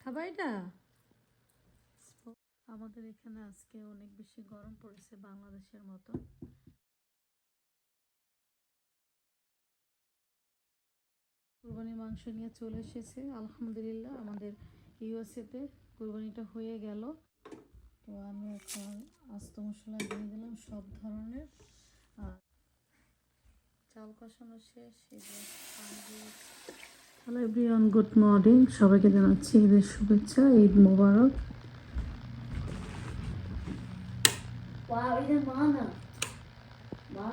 খাবা এটা? আমাদের এখানে আজকে অনেক বেশি গরম পড়েছে বাংলাদেশের মতো। কুরবানির মাংস নিয়ে চলে এসেছে আলহামদুলিল্লাহ। আমাদের ইউএসএতে কুরবানিটা হয়ে গেল। তো আমি এখন আস্ত মশলা দিয়ে দিলাম সব ধরনের। আর চাল কষানো শেষ। Hello everyone, good morning. সবাইকে জানাচ্ছি ঈদের শুভেচ্ছা, ঈদ মোবারক। Wow, ঈদের বাহানা মা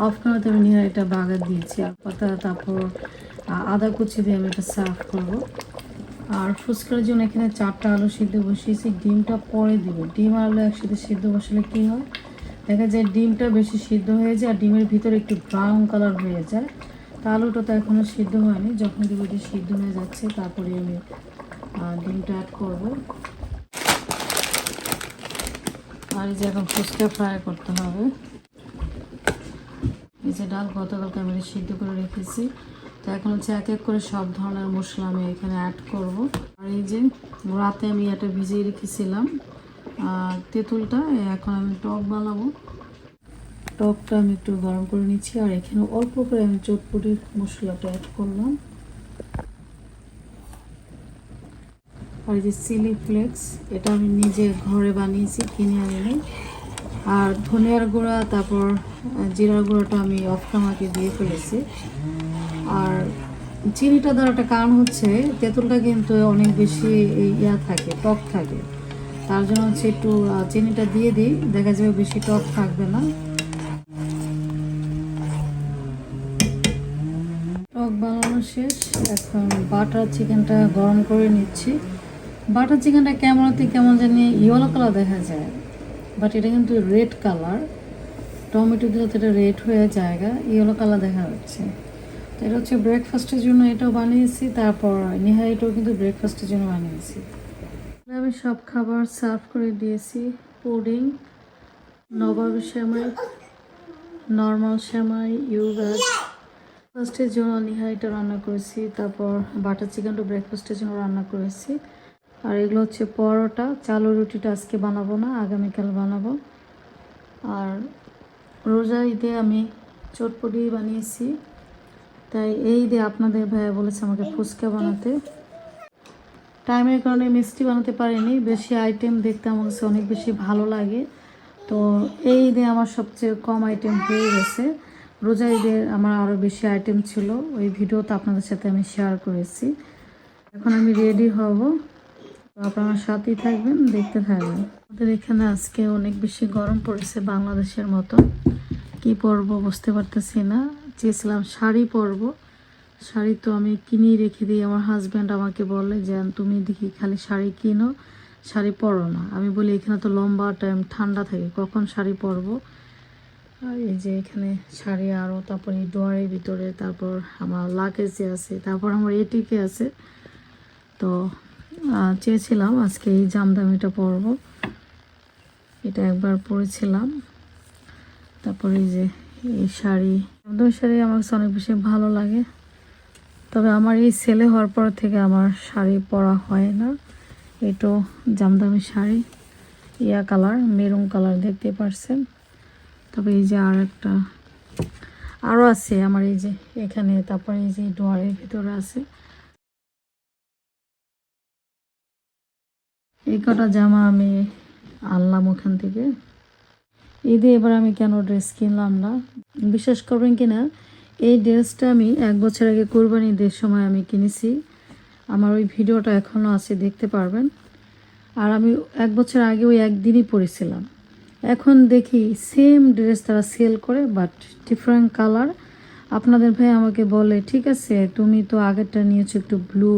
অফ ক্যামেরাতে আমি এটা বাগার দিয়েছি আর পাতা, তারপর আদা কুচি দিয়ে আমি এটা সার্ভ করবো। আর ফুচকার জন্য এখানে 4টা আলু সিদ্ধ বসিয়েছি। ডিমটা পরে দিব। ডিম আর আলু একসাথে সিদ্ধ বসালে কী হয়, দেখা যায় ডিমটা বেশি সিদ্ধ হয়ে যায় আর ডিমের ভিতরে একটু ব্রাউন কালার হয়ে যায়। তা আলুটা তো এখনও সিদ্ধ হয়নি। যখন দিব যে সিদ্ধ হয়ে যাচ্ছে তারপরে আমি ডিমটা অ্যাড করবো। আর এই যে এখন ফুচকা ফ্রাই করতে হবে। এই যে ডাল গতকালকে আমি সিদ্ধ করে রেখেছি। তো এখন হচ্ছে এক এক করে সব ধরনের মশলা আমি এখানে অ্যাড করব। আর এই যে রাতে আমি এটা ভিজিয়ে রেখেছিলাম তেঁতুলটা, এখন আমি টক বানাবো। টকটা আমি একটু গরম করে নিচ্ছি আর এখানে অল্প করে আমি চটপটির মশলাটা অ্যাড করলাম। আর এই যে চিলি ফ্লেক্স, এটা আমি নিজে ঘরে বানিয়েছি, কিনে আনিনি। আর ধনিয়ার গুঁড়া, তারপর জিরার গুঁড়াটা আমি অফ ক্যামেরাতে দিয়ে ফেলেছি। আর চিনিটা দেওয়ার একটা কারণ হচ্ছে তেঁতুলটা কিন্তু অনেক বেশি থাকে, টক থাকে। তার জন্য হচ্ছে একটু চিনিটা দিয়ে দিই, দেখা যাবে বেশি টক থাকবে না। টক বানানো শেষ। এখন বাটার চিকেনটা গরম করে নিচ্ছি। বাটার চিকেনটা কেমন জানি ইয়েলো কালার দেখা যায়, বাট এটা কিন্তু রেড কালার। টমেটো দিলে তো এটা রেড হয়ে জায়গা, ইয়েলো কালার দেখা যাচ্ছে। তো এটা হচ্ছে ব্রেকফাস্টের জন্য এটাও বানিয়েছি, তারপর নিহারিটাও কিন্তু ব্রেকফাস্টের জন্য বানিয়েছি। আমি সব খাবার সার্ভ করে দিয়েছি। পুডিং, নবাবী সেমাই, নর্মাল সেমাই, ইয়োগার্ট। ব্রেকফাস্টের জন্য নিহারিটা রান্না করেছি, তারপর বাটার চিকেনটা ব্রেকফাস্টের জন্য রান্না করেছি। আর এগুলো হচ্ছে পরোটা। চালের রুটিটা আজকে বানাবো না, আগামীকাল বানাবো। আর রোজা ঈদে আমি চটপটি বানিয়েছি, তাই এই ঈদে আপনাদের ভাইয়া বলেছে আমাকে ফুচকা বানাতে। টাইমের কারণে মিষ্টি বানাতে পারিনি। বেশি আইটেম দেখতে আমার কাছে অনেক বেশি ভালো লাগে। তো এই ঈদে আমার সবচেয়ে কম আইটেম হয়ে গেছে। রোজা ঈদে আমার আরও বেশি আইটেম ছিল, ওই ভিডিওটা আপনাদের সাথে আমি শেয়ার করেছি। এখন আমি রেডি হব, তো আপনারা সাথেই থাকবেন, দেখতে থাকবেন। আমাদের এখানে আজকে অনেক বেশি গরম পড়েছে বাংলাদেশের মতো। কি পরবো বুঝতে পারতেছি না। চেয়েছিলাম শাড়ি পরবো, শাড়ি তো আমি কিনেই রেখে দিই। আমার হাজব্যান্ড আমাকে বলে যে তুমি দেখি খালি শাড়ি কিনো, শাড়ি পরো না। আমি বলি এখানে তো লম্বা টাইম ঠান্ডা থাকে, কখন শাড়ি পরবো। আর এই যে এখানে শাড়ি, আরও তারপর এই ডোয়ারের ভিতরে, তারপর আমার লাগেজে আছে, তারপর আমার এটিকে আছে। তো চেয়েছিলাম আজকে এই জামদানিটা পরবো, এটা একবার পরেছিলাম। তারপরে এই যে এই শাড়ি, জামদানি শাড়ি আমার কাছে অনেক বেশি ভালো লাগে। তবে আমার এই ছেলে হওয়ার পর থেকে আমার শাড়ি পরা হয় না। এটাও জামদানি শাড়ি, ইয়া কালার, মেরুন কালার, দেখতে পারছেন। তবে এই যে আরও আছে আমার এই যে এখানে, তারপরে এই যে ডোয়ারের ভিতরে আছে। এই কটা জামা আমি আনলাম ওখান থেকে। ঈদে এবার আমি কেন ড্রেস কিনলাম না, বিশ্বাস করবেন কি না, এই ড্রেসটা আমি 1 বছর আগে কোরবানি ঈদের সময় আমি কিনেছি। আমার ওই ভিডিওটা এখনও আছে, দেখতে পারবেন। আর আমি 1 বছর আগে ওই একদিনই পরেছিলাম। এখন দেখি সেম ড্রেস তারা সেল করে, বাট ডিফারেন্ট কালার। আপনাদের ভাই আমাকে বলে ঠিক আছে তুমি তো আগেরটা নিয়েছো একটু ব্লু,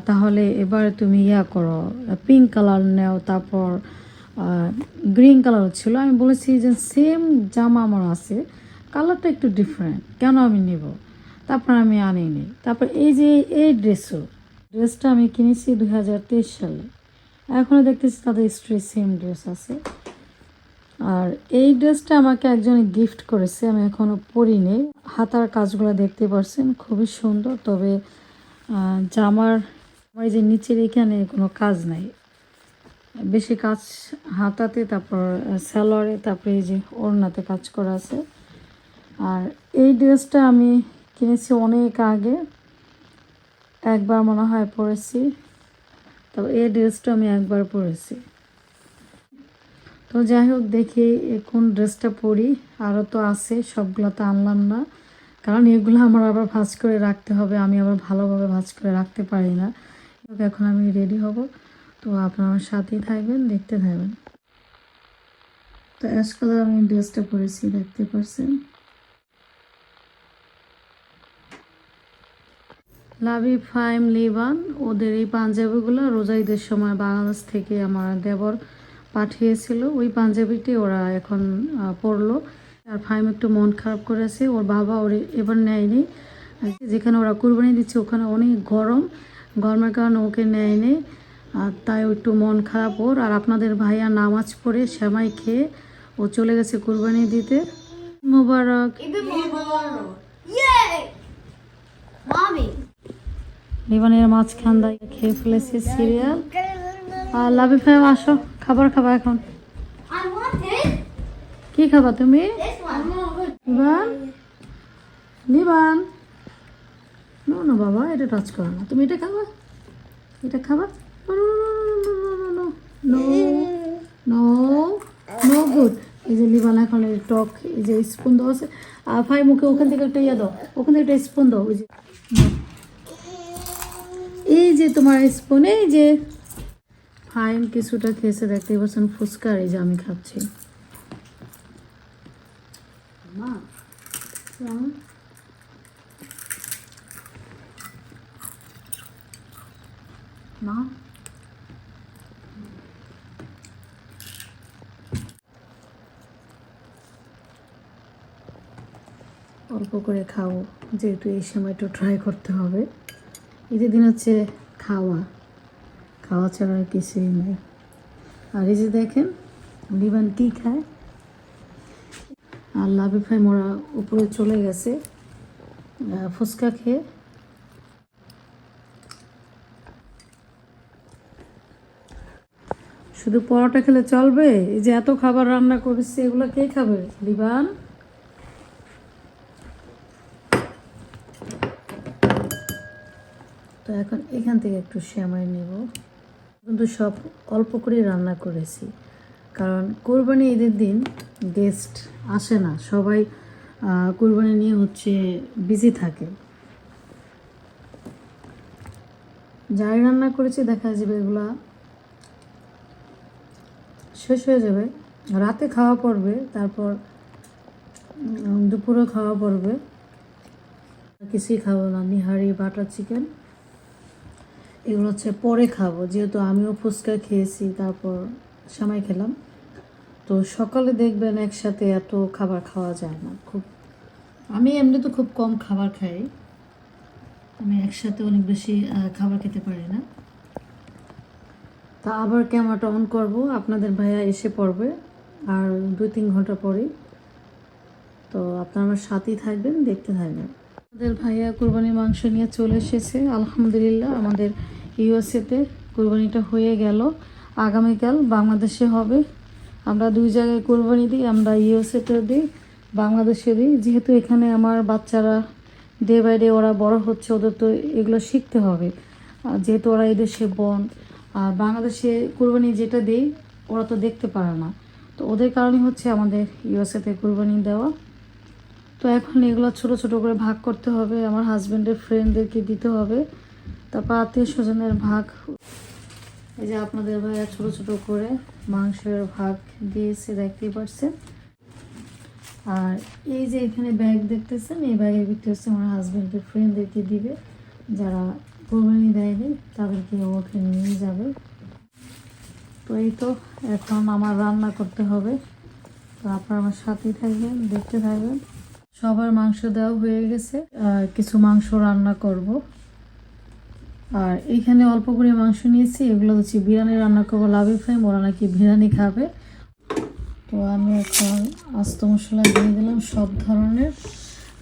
তাহলে এবার তুমি করো, পিঙ্ক কালার নেও। তারপর গ্রিন কালার ছিল। আমি বলেছি যে সেম জামা আমার আছে, কালারটা একটু ডিফারেন্ট, কেন আমি নেব। তারপর আমি আনিনি। তারপর এই যে এই ড্রেসটা আমি কিনেছি 2023 সালে। এখনও দেখতেছি তাদের স্ট্রি সেম ড্রেস আছে। আর এই ড্রেসটা আমাকে একজন গিফট করেছে, আমি এখনো পরিনি। হাতার কাজগুলো দেখতে পাচ্ছেন খুবই সুন্দর, তবে জামার আমার এই যে নিচের এখানে কোনো কাজ নাই, বেশি কাজ হাতাতে, তারপর সালোয়ারে, তারপরে এই যে ওড়নাতে কাজ করা আছে। আর এই ড্রেসটা আমি কিনেছি অনেক আগে, একবার মনে হয় পরেছি, তবে এই ড্রেসটা আমি একবার পরেছি। তো যাই হোক, দেখি কোন ড্রেসটা পরি, আরও তো আছে, সবগুলো তো আনলাম না, কারণ এগুলো আমার আবার ভাঁজ করে রাখতে হবে, আমি আবার ভালোভাবে ভাঁজ করে রাখতে পারি না। এখন আমি রেডি হব, তো আপনারা আমার সাথেই থাকবেন, দেখতে থাকবেন। তো অ্যাশ কালার আমি ড্রেসটা পরেছি, দেখতে পাচ্ছেন। লাভি ফাইম লিবান, ওদের এই পাঞ্জাবিগুলো রোজা ঈদের সময় বাংলাদেশ থেকে আমার দেবর পাঠিয়েছিল, ওই পাঞ্জাবিটি ওরা এখন পরলো। আর ফাইম একটু মন খারাপ করেছে, ওর বাবা ওর এবার নেয়নি, যেখানে ওরা কুরবানি দিচ্ছে ওখানে অনেক গরমের কারণে ওকে নেয়নি, আর তাই একটু মন খারাপ ওর। আর আপনাদের ভাইয়া নামাজ পড়ে সেমাই খেয়ে ও চলে গেছে কুরবানি দিতে। মোবারক। Mommy. লিবানের মাঝখান দিয়ে খেয়ে ফেলেছি সিরিয়াল। আর লাভি ফাইম আসো, খাবার খাবা এখন। I want this. কি খাবা তুমি? This one. লিবান, লিবান, নো নো বাবা, এটা টাচ করো না, তুমি এটা খাবা, এটা খাবা, নো নো নো গুড। এই যে লিবান এখন এই টক, এই যে স্পুন দেওয়া আছে, আর ভাই মুখে ওখান থেকে একটা ইয়ে দাও, ওখান থেকে একটা স্পুন দাও, ওই যে এই যে তোমার স্পুন, এই যে ফাইম কিছুটা খেয়েছে, দেখতে পাচ্ছেন ফুচকা, এই যে আমি খাচ্ছি। মা মা অল্প করে খাও, যেহেতু এই সময় একটু ট্রাই করতে হবে। ঈদের দিন হচ্ছে খাওয়া ছাড়া আর কিছুই নেই। আর এই যে দেখেন লিবান কি খায়, আর লাভি ভাই মোরা উপরে চলে গেছে ফুচকা খেয়ে। শুধু পরোটা খেলে চলবে? এই যে এত খাবার রান্না করেছি, এগুলো কে খাবে লিবান? তো এখন এখান থেকে একটু সেমাই নেব, কিন্তু সব অল্প করে রান্না করেছি, কারণ কোরবানি ঈদের দিন গেস্ট আসে না, সবাই কোরবানি নিয়ে হচ্ছে বিজি থাকে। যাই রান্না করেছি দেখা যাবে এগুলা শেষ হয়ে যাবে, রাতে খাওয়া পড়বে, তারপর দুপুরে খাওয়া পড়বে, কিছুই খাবো না। নিহারি, বাটার চিকেন এগুলো হচ্ছে পরে খাবো, যেহেতু আমিও ফুচকা খেয়েছি, তারপর সেমাই খেলাম। তো সকালে দেখবেন একসাথে এত খাবার খাওয়া যায় না, আমি এমনি তো খুব কম খাবার খাই, আমি একসাথে অনেক বেশি খাবার খেতে পারি না। তা আবার ক্যামেরাটা অন করব, আপনাদের ভাইয়া এসে পড়বে আর 2-3 ঘন্টা পরেই, তো আপনারা আমার সাথেই থাকবেন, দেখতে থাকবেন। আমাদের ভাইয়া কুরবানির মাংস নিয়ে চলে এসেছে, আলহামদুলিল্লাহ। আমাদের ইউএসএতে কুরবানিটা হয়ে গেল, আগামীকাল বাংলাদেশে হবে। আমরা 2 জায়গায় কুরবানি দিই, আমরা ইউএসএতেও দিই, বাংলাদেশে দিই। যেহেতু এখানে আমার বাচ্চারা ডে বাই ডে ওরা বড় হচ্ছে, ওদের তো এগুলো শিখতে হবে, যেহেতু ওরা এদেশে বোন। আর বাংলাদেশে কুরবানি যেটা দেই ওরা তো দেখতে পারে না, তো ওদের কারণে হচ্ছে আমাদের ইউএসএতে কুরবানি দেওয়া। তো এখন এগুলো ছোট ছোট করে ভাগ করতে হবে, আমার হাজব্যান্ডের ফ্রেন্ডদেরকে দিতে হবে, তারপর আত্মীয় স্বজনের ভাগ। এই যে আপনাদের ভাইয়া ছোট ছোট করে মাংসের ভাগ দিয়েছে, দেখতেই পাচ্ছেন। আর এই যে এখানে ব্যাগ দেখতেছেন, এই ব্যাগের ভিতরে হচ্ছে আমার হাজব্যান্ডের ফ্রেন্ডদেরকে দিবে, যারা কোরবানি দেয়নি তাদেরকে ওকে নিয়ে যাবে। তো এই তো এখন আমার রান্না করতে হবে, তো আপনারা আমার সাথেই থাকবেন, দেখতে থাকবেন। সবার মাংস দেওয়া হয়ে গেছে, কিছু মাংস রান্না করব। আর এইখানে অল্প করে মাংস নিয়েছি, এগুলো হচ্ছে বিরিয়ানি রান্না করবো। লাভি ফ্রাই ওরা নাকি বিরিয়ানি খাবে, তো তো আমি এখন আস্ত মশলা দিয়ে দিলাম সব ধরনের।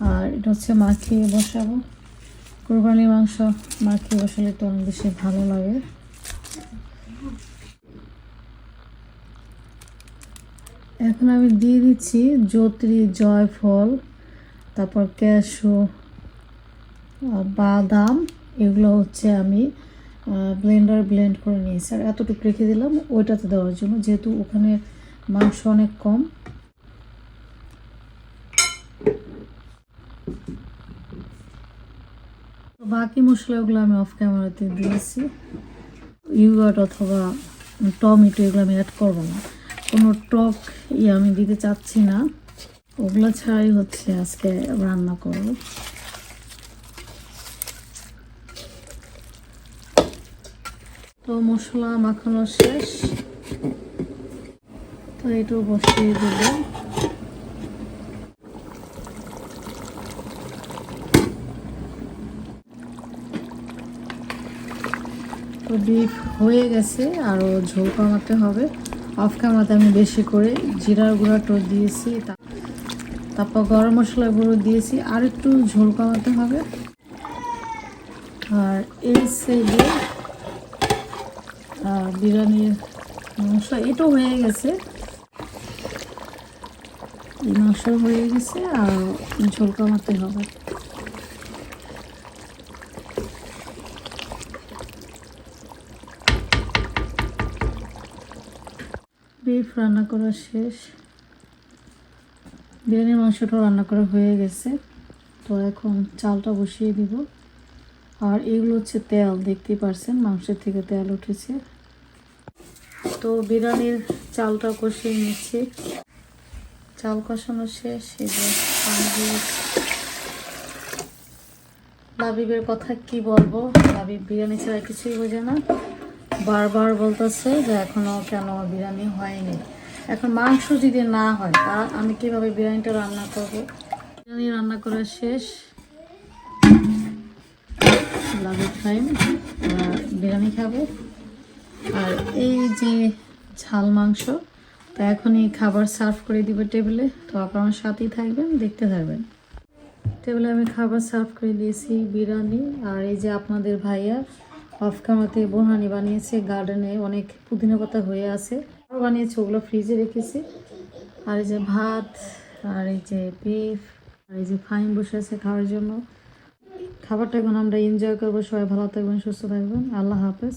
আর এটা হচ্ছে মাখিয়ে বসাবো। কোরবানির মাংস মাখিয়ে বসালে তো অনেক বেশি ভালো লাগে। এখন আমি দিয়ে দিচ্ছি জয়ত্রী, জয়ফল, তারপর ক্যাশু, বাদাম। এগুলো হচ্ছে আমি ব্লেন্ড করে নিয়েছি। আর এতটুকু রেখে দিলাম ওইটাতে দেওয়ার জন্য, যেহেতু ওখানে মাংস অনেক কম। বাকি মশলাগুলো আমি অফ ক্যামেরাতে দিয়েছি। ইউগার্ট অথবা টমেটো এগুলো আমি অ্যাড করবো না, কোনো টক আমি দিতে চাচ্ছি না। ওগুলো ছাড়াই হচ্ছে আজকে রান্না করব। তো মশলা মাখানো শেষ, তো একটু বসিয়ে দেব। তো বিফ হয়ে গেছে, আরও ঝোল কমাতে হবে। অফ ক্যামেরাতে আমি বেশি করে জিরার গুঁড়াটা দিয়েছি, তারপর গরম মশলা গুঁড়ো দিয়েছি। আর একটু ঝোল কমাতে হবে। আর এই সাইডে বিরিয়ানির মাংস এটাও হয়ে গেছে, এই মাংস হয়ে গেছে, আর ঝোল কমাতে হবে। বিফ রান্না করা শেষ, বিরিয়ানির মাংসটাও রান্না করা হয়ে গেছে। তো এখন চালটা বসিয়ে দিব। আর এগুলো হচ্ছে তেল, দেখতেই পারছেন মাংসের থেকে তেল উঠেছে। তো বিরিয়ানির চালটা কষিয়ে নিচ্ছি। চাল কষানো শেষ। এই যে লাবিবের কথা কি বলবো, লাবিব বিরিয়ানি ছাড়া কিছুই বোঝে না। বারবার বলতেছে যে এখনো কেন বিরিয়ানি হয়নি। এখন মাংস যদি না হয় তা আমি কিভাবে বিরিয়ানিটা রান্না করব। বিরিয়ানি রান্না করা শেষ, লাবিব টাইম বিরিয়ানি খাবো। আর এই যে ঝাল মাংস, তো এখনই খাবার সার্ভ করে দিব টেবিলে। তো আপনারা আমার সাথেই থাকবেন, দেখতে থাকবেন। টেবিলে আমি খাবার সার্ভ করে দিয়েছি, বিরিয়ানি। আর এই যে আপনাদের ভাইয়া অফ ক্যামেরাতে বোরহানি বানিয়েছে, গার্ডেনে অনেক পুদিনা পাতা হয়ে আছে, আরও বানিয়েছে, ওগুলো ফ্রিজে রেখেছি। আর এই যে ভাত, আর এই যে বিফ, আর এই যে ফাইন বসে আছে খাওয়ার জন্য। খাবারটা এখন আমরা এনজয় করবো। সবাই ভালো থাকবেন, সুস্থ থাকবেন। আল্লাহ হাফেজ।